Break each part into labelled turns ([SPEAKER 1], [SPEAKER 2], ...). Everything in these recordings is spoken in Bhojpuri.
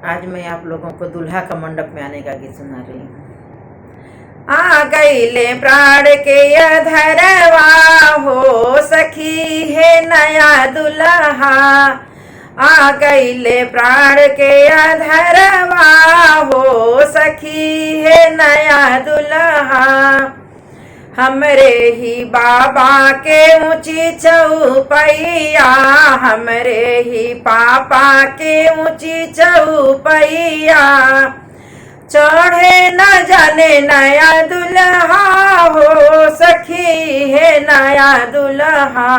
[SPEAKER 1] आज मैं आप लोगों को दूल्हा का मंडप में आने का गीत सुना रही हूँ। आ गईले प्राण के अधरवा हो सखी है नया दुल्हा। आ गईले प्राण के अधरवा हो सखी है नया दुल्हा। हमरे ही बाबा के ऊंची चौपैया, हमरे ही पापा के ऊंची चौपैया। चढ़े न जाने नया दुल्हा हो सखी है नया दुल्हा।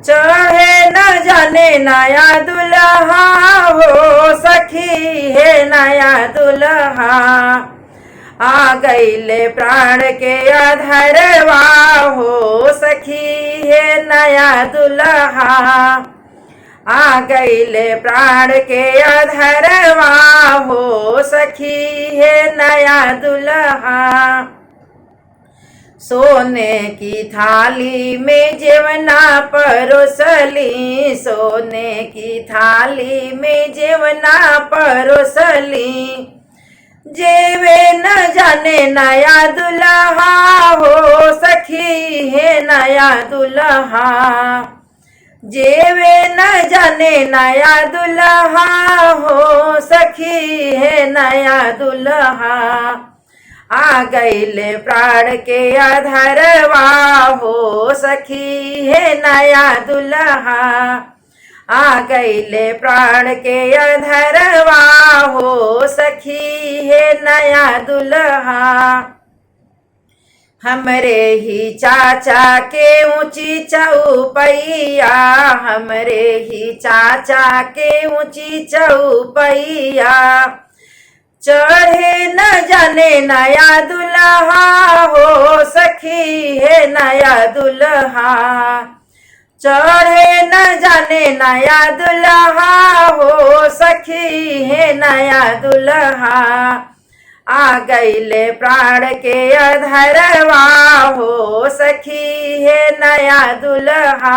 [SPEAKER 1] चढ़े न जाने नया दुल्हा हो सखी है नया दुल्हा। आ गईले प्राण के अधरवा हो सखी है नया दुल्हा। आ गईले प्राण के अधरवा हो सखी है नया दुल्हा। सोने की थाली में जेवना परोसली, सोने की थाली में जेवना परोसली। जेवे न जाने नया दुल्हा हो सखी है नया दुल्हा। जेवे न जाने नया दुल्हा हो सखी है नया दुल्हा। आ गईले प्राण के अधरवा हो सखी है नया दुल्हा। आ गईले प्राण के अधरवा हो सखी है नया दुल्हा। हमरे ही चाचा के ऊंची चौपैया, हमरे ही चाचा के ऊंची चौपैया। चढ़े न जाने नया दुल्हा हो सखी है नया दुल्हा। चढ़े न जाने नया दुल्हा हो सखी है नया दुल्हा। आ गईले प्राण के अधरवा हो सखी है नया दुल्हा।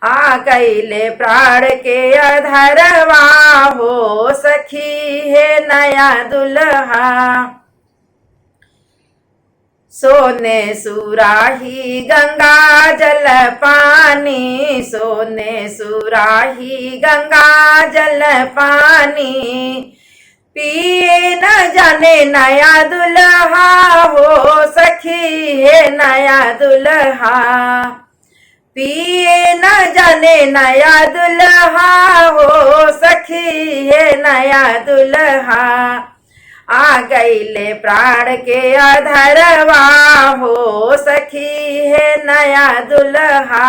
[SPEAKER 1] आ गईले प्राण के अधरवा हो सखी है नया दुल्हा। सोने सुराही गंगा जल पानी, सोने सुराही गंगा जल पानी। पिए न जाने नया दुल्हा हो सखी है नया दुल्हा। पिए न जाने नया दुल्हा हो सखी है नया दुल्हा। आ गईले प्राण के अधरवा हो सखी है नया दुल्हा।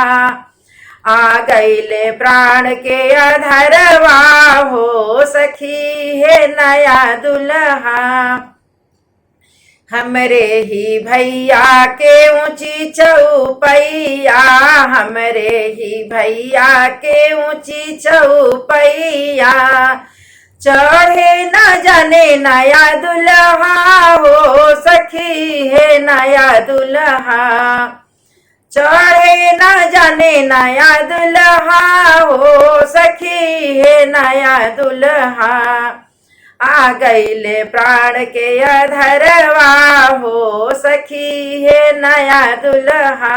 [SPEAKER 1] आ गईले प्राण के अधरवा हो सखी है नया दुल्हा। हमरे ही भैया के ऊंची चौपैया, हमरे ही भैया के ऊंची चौपैया। चढ़े न जाने नया दुल्हा हो सखी है नया दुल्हा। चढ़े न जाने नया दुल्हा हो सखी है नया दुल्हा। आ गईले प्राण के अधरवा हो सखी है नया दुल्हा।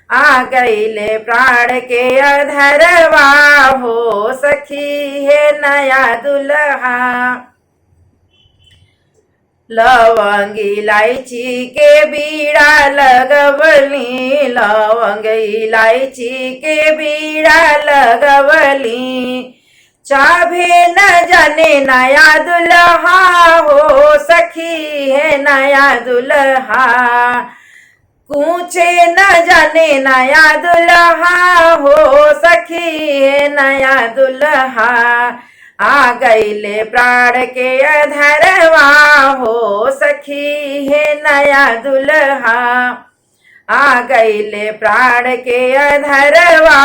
[SPEAKER 1] आ गईले प्राण के अधरवा हो सखी है नया दुल्हा। लवंग इलायची के बीड़ा लगवली, लवंग इलायची के बीड़ा लगवली। चाभे न जाने नया दुल्हा हो सखी है नया दुल्हा। कूचे न जाने नया दुल्हा हो सखी है नया दुल्हा। आ गईले प्राण के अधरवा हो सखी है नया दुल्हा। आ गईले प्राण के अधरवा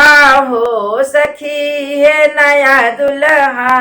[SPEAKER 1] हो सखी है नया दुल्हा।